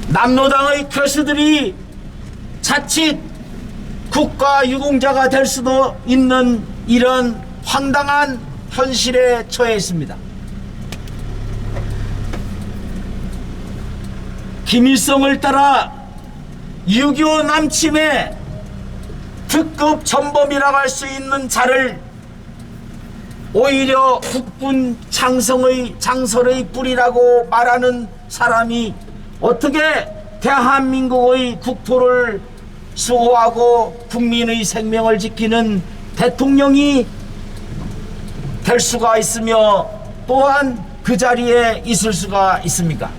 남로당의 교수들이 자칫 국가유공자가 될 수도 있는 이런 황당한 현실에 처해 있습니다. 김일성을 따라 6.25 남침의 특급 전범이라고 할 수 있는 자를 오히려 국군 창설의 뿌리라고 말하는 사람이 어떻게 대한민국의 국토를 수호하고 국민의 생명을 지키는 대통령이 될 수가 있으며 또한 그 자리에 있을 수가 있습니까?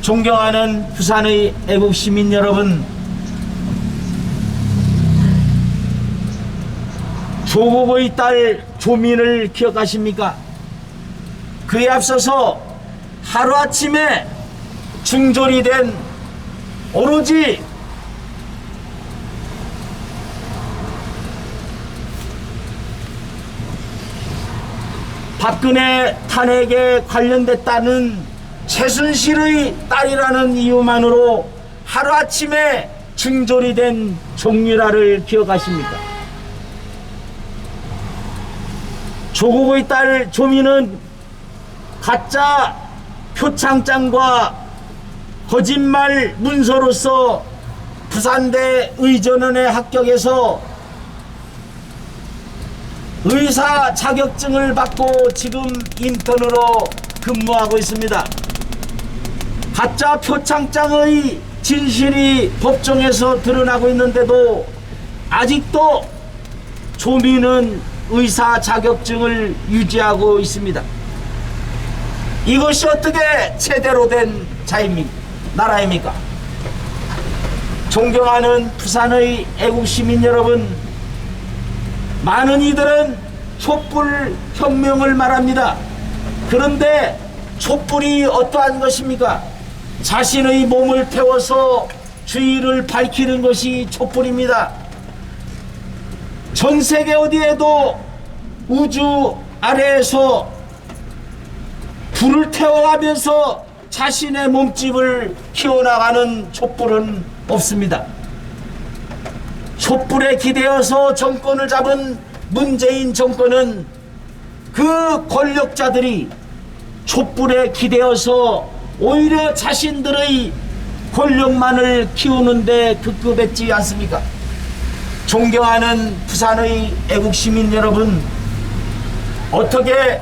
존경하는 부산의 애국시민 여러분, 조국의 딸 조민을 기억하십니까? 그에 앞서서 하루아침에 중졸이 된 오로지 박근혜 탄핵에 관련됐다는 최순실의 딸이라는 이유만으로 하루아침에 중졸이 된 종유라를 기억하십니까? 조국의 딸 조민은 가짜 표창장과 거짓말 문서로서 부산대 의전원에 합격해서 의사 자격증을 받고 지금 인턴으로 근무하고 있습니다. 가짜 표창장의 진실이 법정에서 드러나고 있는데도 아직도 조민은 의사 자격증을 유지하고 있습니다. 이것이 어떻게 제대로 된 나라입니까? 존경하는 부산의 애국시민 여러분, 많은 이들은 촛불혁명을 말합니다. 그런데 촛불이 어떠한 것입니까? 자신의 몸을 태워서 주의를 밝히는 것이 촛불입니다. 전 세계 어디에도 우주 아래에서 불을 태워가면서 자신의 몸집을 키워나가는 촛불은 없습니다. 촛불에 기대어서 정권을 잡은 문재인 정권은 그 권력자들이 촛불에 기대어서 오히려 자신들의 권력만을 키우는데 급급했지 않습니까? 존경하는 부산의 애국시민 여러분, 어떻게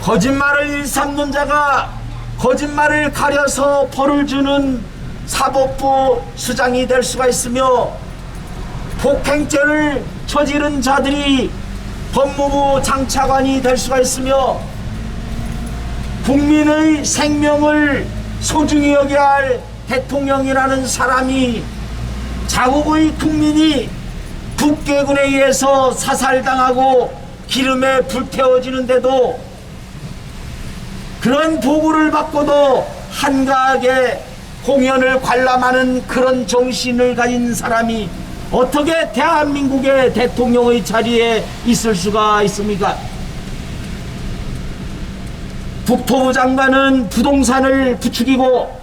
거짓말을 일삼는 자가 거짓말을 가려서 벌을 주는 사법부 수장이 될 수가 있으며 폭행죄를 저지른 자들이 법무부 장차관이 될 수가 있으며 국민의 생명을 소중히 여겨야 할 대통령이라는 사람이 자국의 국민이 북괴군에 의해서 사살당하고 기름에 불태워지는데도 그런 보고를 받고도 한가하게 공연을 관람하는 그런 정신을 가진 사람이 어떻게 대한민국의 대통령의 자리에 있을 수가 있습니까? 국토부 장관은 부동산을 부추기고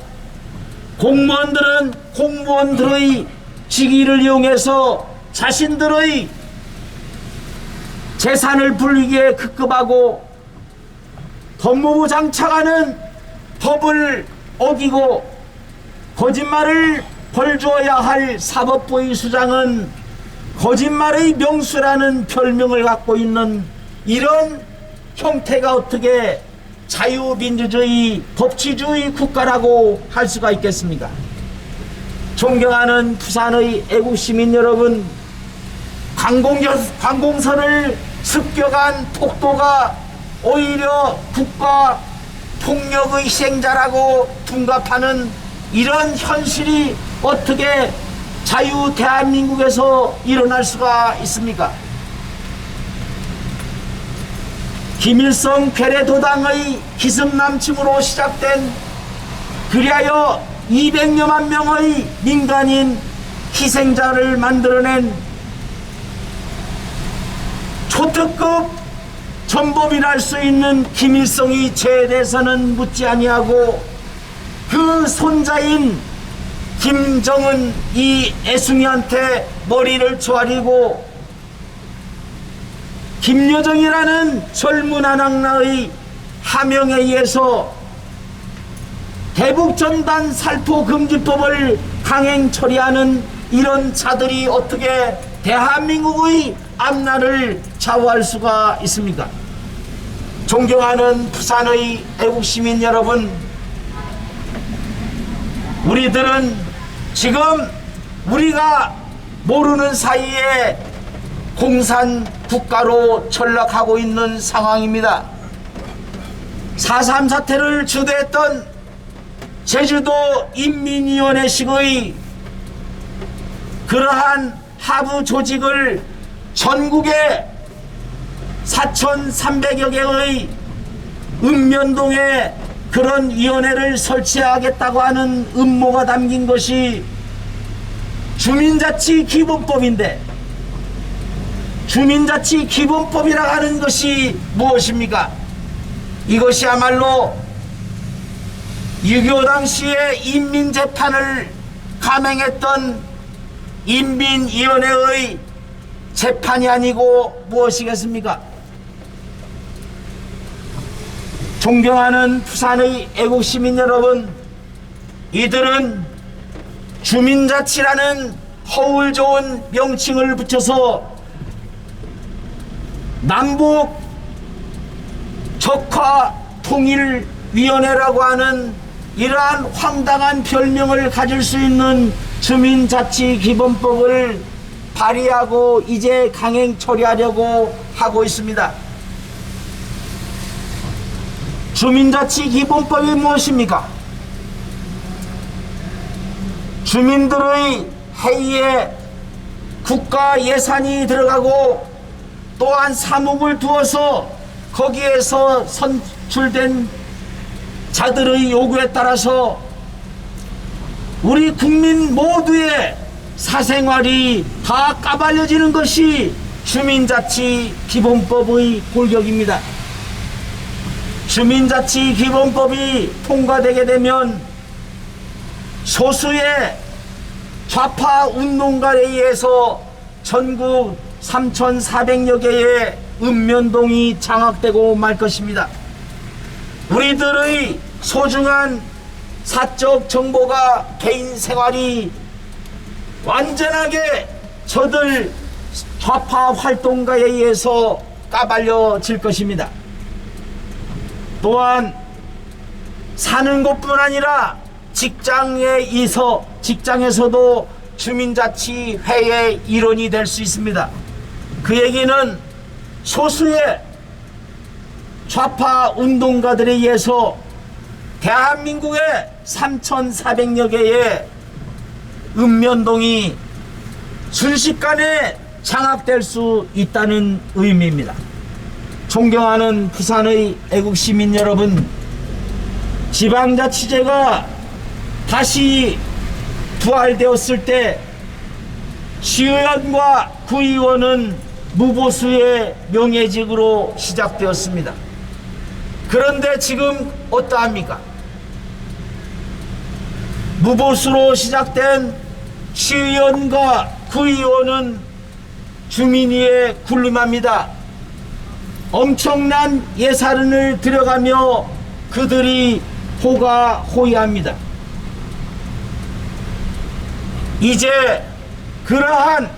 공무원들은 공무원들의 직위를 이용해서 자신들의 재산을 불리기에 급급하고 법무부 장차관은 법을 어기고 거짓말을 벌주어야 할 사법부의 수장은 거짓말의 명수라는 별명을 갖고 있는 이런 형태가 어떻게 자유민주주의 법치주의 국가라고 할 수가 있겠습니까? 존경하는 부산의 애국시민 여러분, 관공서를 습격한 폭도가 오히려 국가 폭력의 희생자라고 둔갑하는 이런 현실이 어떻게 자유 대한민국에서 일어날 수가 있습니까? 김일성 괴뢰도당의 기습남침으로 시작된 그리하여 200여만 명의 민간인 희생자를 만들어낸 초특급 전범이랄 수 있는 김일성의 죄에 대해서는 묻지 아니하고 그 손자인 김정은 이 애숭이한테 머리를 조아리고 김여정이라는 젊은 아낙나의 하명에 의해서 대북전단 살포금지법을 강행 처리하는 이런 자들이 어떻게 대한민국의 앞날을 좌우할 수가 있습니까? 존경하는 부산의 애국시민 여러분, 우리들은 지금 우리가 모르는 사이에 공산 국가로 전락하고 있는 상황입니다. 4.3 사태를 주도했던 제주도 인민위원회식의 그러한 하부 조직을 전국에 4,300여 개의 읍면동에 그런 위원회를 설치하겠다고 하는 음모가 담긴 것이 주민자치기본법인데, 주민자치기본법이라고 하는 것이 무엇입니까? 이것이야말로 6.25 당시에 인민재판을 감행했던 인민위원회의 재판이 아니고 무엇이겠습니까? 존경하는 부산의 애국시민 여러분, 이들은 주민자치라는 허울 좋은 명칭을 붙여서 남북 적화 통일위원회라고 하는 이러한 황당한 별명을 가질 수 있는 주민자치기본법을 발의하고 이제 강행 처리하려고 하고 있습니다. 주민자치기본법이 무엇입니까? 주민들의 회의에 국가 예산이 들어가고 또한 사목을 두어서 거기에서 선출된 자들의 요구에 따라서 우리 국민 모두의 사생활이 다 까발려지는 것이 주민자치기본법의 골격입니다. 주민자치기본법이 통과되게 되면 소수의 좌파 운동가에 의해서 전국 3,400여 개의 읍면동이 장악되고 말 것입니다. 우리들의 소중한 사적 정보가, 개인 생활이 완전하게 저들 좌파 활동가에 의해서 까발려질 것입니다. 또한 사는 곳뿐 아니라 직장에서도 주민자치회의 일원이 될 수 있습니다. 그 얘기는 소수의 좌파 운동가들에 의해서 대한민국의 3,400여 개의 읍면동이 순식간에 장악될 수 있다는 의미입니다. 존경하는 부산의 애국시민 여러분, 지방자치제가 다시 부활되었을 때 시의원과 구의원은 무보수의 명예직으로 시작되었습니다. 그런데 지금 어떠합니까? 무보수로 시작된 시의원과 구의원은 주민 위에 군림합니다. 엄청난 예산을 들여가며 그들이 호가호위합니다. 이제 그러한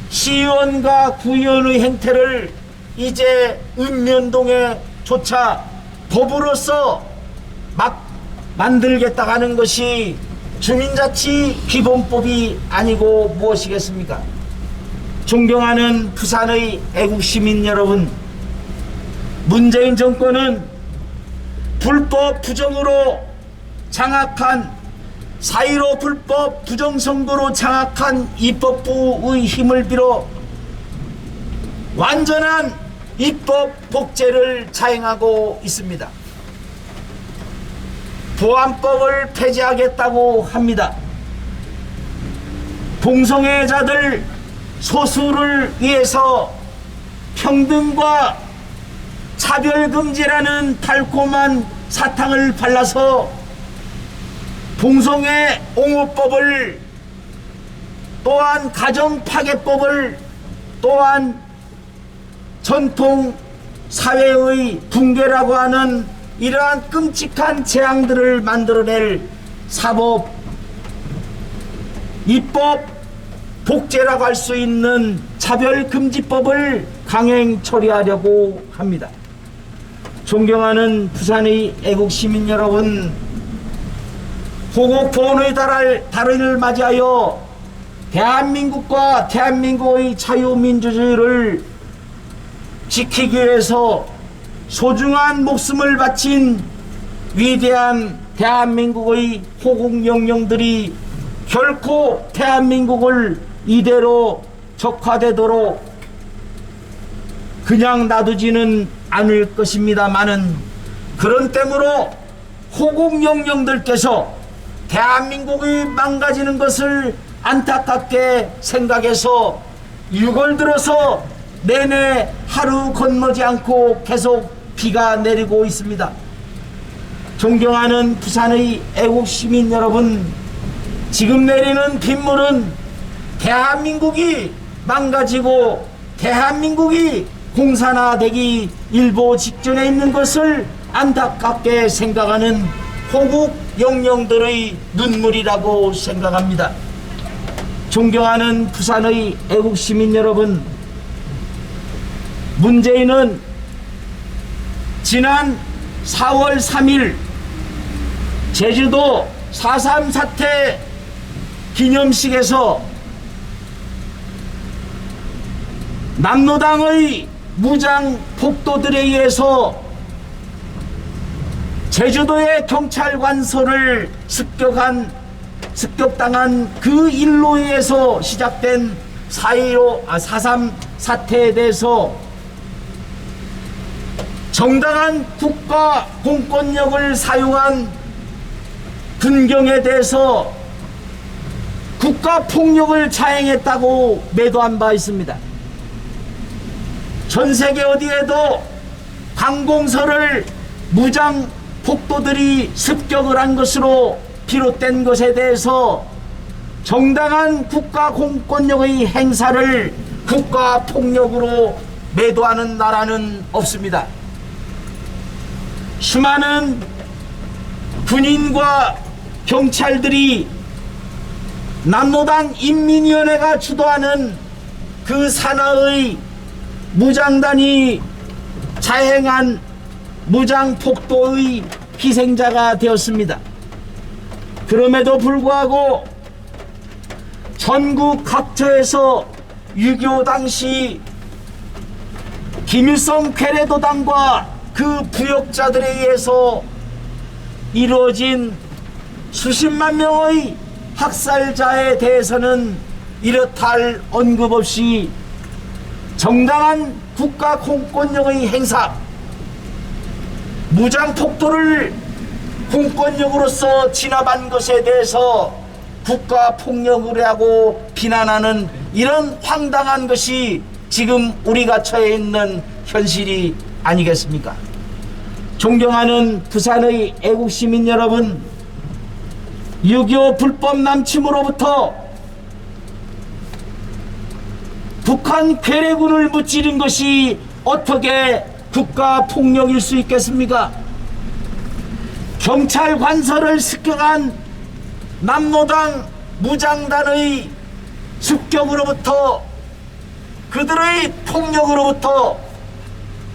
시의원과 구의원의 행태를 이제 읍면동에조차 법으로서 막 만들겠다고 하는 것이 주민자치기본법이 아니고 무엇이겠습니까? 존경하는 부산의 애국시민 여러분, 문재인 정권은 불법 부정으로 장악한 4.15 불법 부정선거로 장악한 입법부의 힘을 빌어 완전한 입법 복제를 자행하고 있습니다. 보안법을 폐지하겠다고 합니다. 동성애자들 소수를 위해서 평등과 차별금지라는 달콤한 사탕을 발라서 동성애 옹호법을, 또한 가정파괴법을, 또한 전통 사회의 붕괴라고 하는 이러한 끔찍한 재앙들을 만들어낼 사법, 입법, 복제라고 할 수 있는 차별금지법을 강행 처리하려고 합니다. 존경하는 부산의 애국시민 여러분, 호국 보훈의 달을 맞이하여 대한민국과 대한민국의 자유민주주의를 지키기 위해서 소중한 목숨을 바친 위대한 대한민국의 호국 영령들이 결코 대한민국을 이대로 적화되도록 그냥 놔두지는 않을 것입니다마는, 그런 때문에 호국 영령들께서 대한민국이 망가지는 것을 안타깝게 생각해서 6월 들어서 내내 하루 건너지 않고 계속 비가 내리고 있습니다. 존경하는 부산의 애국시민 여러분, 지금 내리는 빗물은 대한민국이 망가지고 대한민국이 공산화되기 일보 직전에 있는 것을 안타깝게 생각하는 호국 영령들의 눈물이라고 생각합니다. 존경하는 부산의 애국시민 여러분, 문재인은 지난 4월 3일 제주도 4.3 사태 기념식에서 남로당의 무장 폭도들에 의해서 제주도의 경찰관서를 습격당한 그 일로 인해서 시작된 4.3 사태에 대해서 정당한 국가 공권력을 사용한 군경에 대해서 국가 폭력을 자행했다고 매도한 바 있습니다. 전 세계 어디에도 관공서를 무장 폭도들이 습격을 한 것으로 비롯된 것에 대해서 정당한 국가 공권력의 행사를 국가 폭력으로 매도하는 나라는 없습니다. 수많은 군인과 경찰들이 남로당 인민위원회가 주도하는 그 산하의 무장단이 자행한 무장폭도의 희생자가 되었습니다. 그럼에도 불구하고 전국 각처에서 6.25 당시 김일성 괴뢰도당과 그 부역자들에 의해서 이루어진 수십만 명의 학살자에 대해서는 이렇다 할 언급 없이 정당한 국가 공권력의 행사, 무장폭도를 공권력으로서 진압한 것에 대해서 국가 폭력이라고 비난하는 이런 황당한 것이 지금 우리가 처해 있는 현실이 아니겠습니까? 존경하는 부산의 애국시민 여러분, 6.25 불법 남침으로부터 북한 괴뢰군을 무찌른 것이 어떻게 국가 폭력일 수 있겠습니까? 경찰 관서를 습격한 남로당 무장단의 습격으로부터, 그들의 폭력으로부터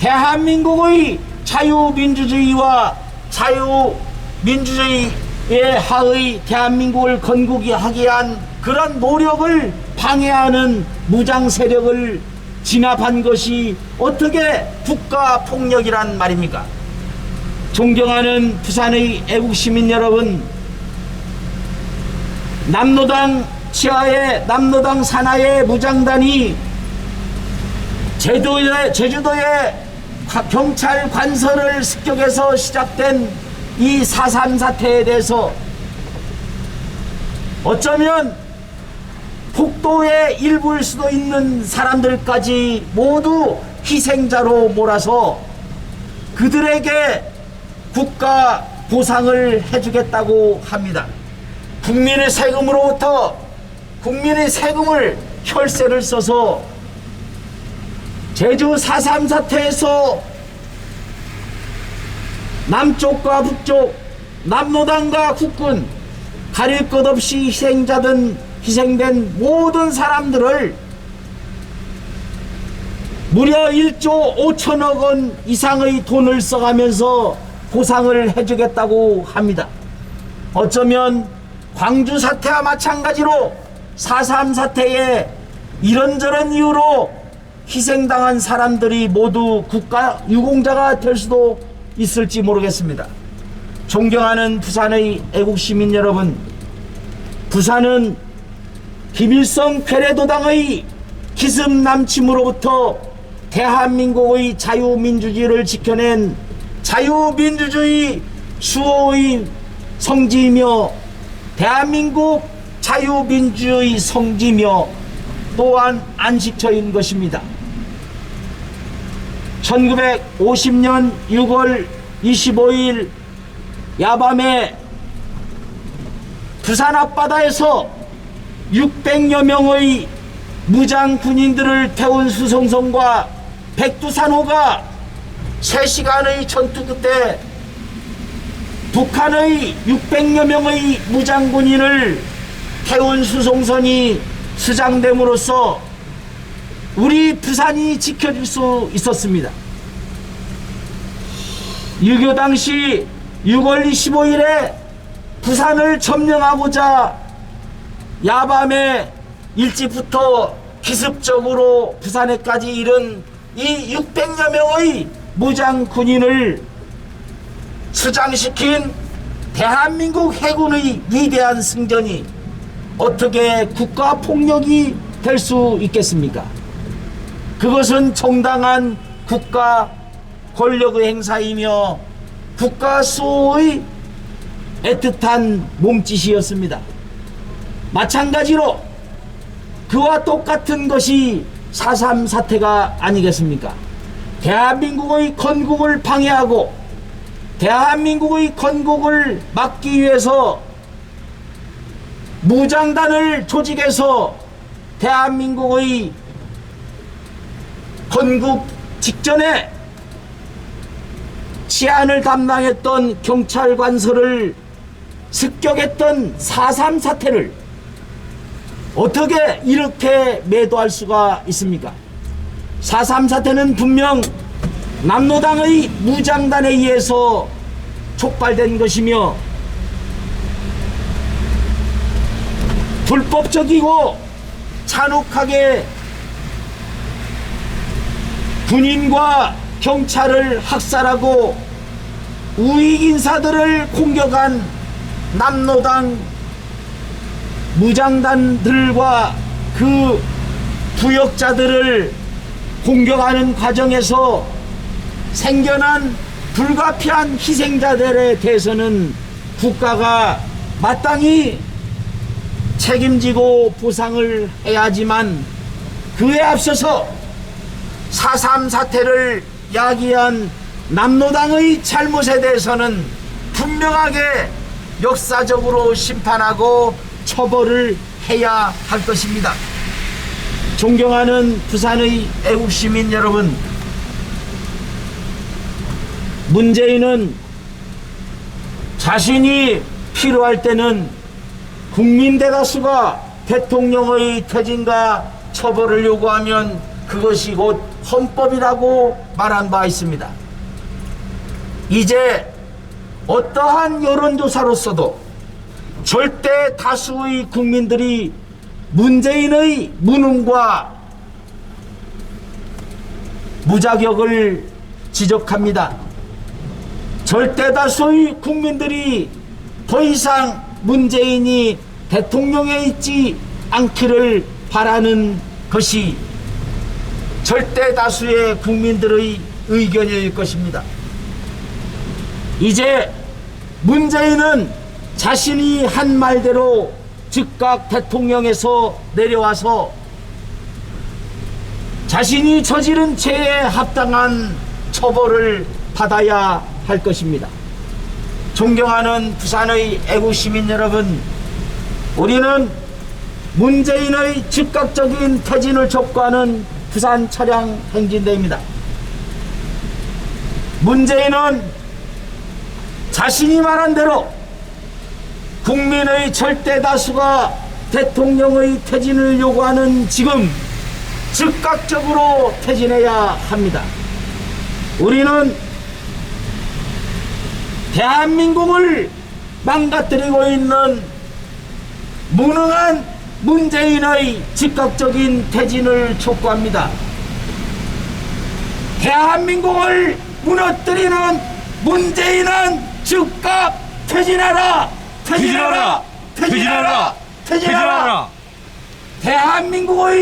대한민국의 자유민주주의와 자유민주주의의 하의 대한민국을 건국하기 위한 그런 노력을 방해하는 무장 세력을 진압한 것이 어떻게 국가 폭력이란 말입니까? 존경하는 부산의 애국시민 여러분, 남로당 지하의 남로당 산하의 무장단이 제주도의 경찰 관서를 습격해서 시작된 이 4.3 사태에 대해서 어쩌면 폭도의 일부일 수도 있는 사람들까지 모두 희생자로 몰아서 그들에게 국가 보상을 해주겠다고 합니다. 국민의 세금으로부터 국민의 세금을 혈세를 써서 제주 4.3 사태에서 남쪽과 북쪽, 남로당과 국군 가릴 것 없이 희생된 모든 사람들을 무려 1조 5천억 원 이상의 돈을 써가면서 보상을 해주겠다고 합니다. 어쩌면 광주 사태와 마찬가지로 4.3 사태에 이런저런 이유로 희생당한 사람들이 모두 국가 유공자가 될 수도 있을지 모르겠습니다. 존경하는 부산의 애국시민 여러분, 부산은 김일성 괴뢰도당의 기습 남침으로부터 대한민국의 자유민주주의를 지켜낸 자유민주주의 수호의 성지이며 대한민국 자유민주주의 성지며 또한 안식처인 것입니다. 1950년 6월 25일 야밤에 부산 앞바다에서 600여 명의 무장 군인들을 태운 수송선과 백두산호가 3시간의 전투 끝에 북한의 600여 명의 무장 군인을 태운 수송선이 수장됨으로써 우리 부산이 지켜질 수 있었습니다. 6.25 당시 6월 25일에 부산을 점령하고자 야밤에 일찍부터 기습적으로 부산에까지 이른 이 600여 명의 무장 군인을 수장시킨 대한민국 해군의 위대한 승전이 어떻게 국가폭력이 될 수 있겠습니까? 그것은 정당한 국가 권력의 행사이며 국가 수호의 애틋한 몸짓이었습니다. 마찬가지로 그와 똑같은 것이 4.3 사태가 아니겠습니까? 대한민국의 건국을 방해하고 대한민국의 건국을 막기 위해서 무장단을 조직해서 대한민국의 건국 직전에 치안을 담당했던 경찰관서를 습격했던 4.3 사태를 어떻게 이렇게 매도할 수가 있습니까? 4.3 사태는 분명 남로당의 무장단에 의해서 촉발된 것이며 불법적이고 잔혹하게 군인과 경찰을 학살하고 우익인사들을 공격한 남로당 무장단들과 그 부역자들을 공격하는 과정에서 생겨난 불가피한 희생자들에 대해서는 국가가 마땅히 책임지고 보상을 해야지만 그에 앞서서 4.3 사태를 야기한 남로당의 잘못에 대해서는 분명하게 역사적으로 심판하고 처벌을 해야 할 것입니다. 존경하는 부산의 애국시민 여러분, 문재인은 자신이 필요할 때는 국민 대다수가 대통령의 퇴진과 처벌을 요구하면 그것이 곧 헌법이라고 말한 바 있습니다. 이제 어떠한 여론조사로서도 절대 다수의 국민들이 문재인의 무능과 무자격을 지적합니다. 절대 다수의 국민들이 더 이상 문재인이 대통령에 있지 않기를 바라는 것이 절대 다수의 국민들의 의견일 것입니다. 이제 문재인은 자신이 한 말대로 즉각 대통령에서 내려와서 자신이 저지른 죄에 합당한 처벌을 받아야 할 것입니다. 존경하는 부산의 애국시민 여러분, 우리는 문재인의 즉각적인 퇴진을 촉구하는 부산 차량 행진대입니다. 문재인은 자신이 말한 대로 국민의 절대 다수가 대통령의 퇴진을 요구하는 지금 즉각적으로 퇴진해야 합니다. 우리는 대한민국을 망가뜨리고 있는 무능한 문재인의 즉각적인 퇴진을 촉구합니다. 대한민국을 무너뜨리는 문재인은 즉각 퇴진하라! 퇴진하라! 퇴진하라! 퇴진하라! 대한민국의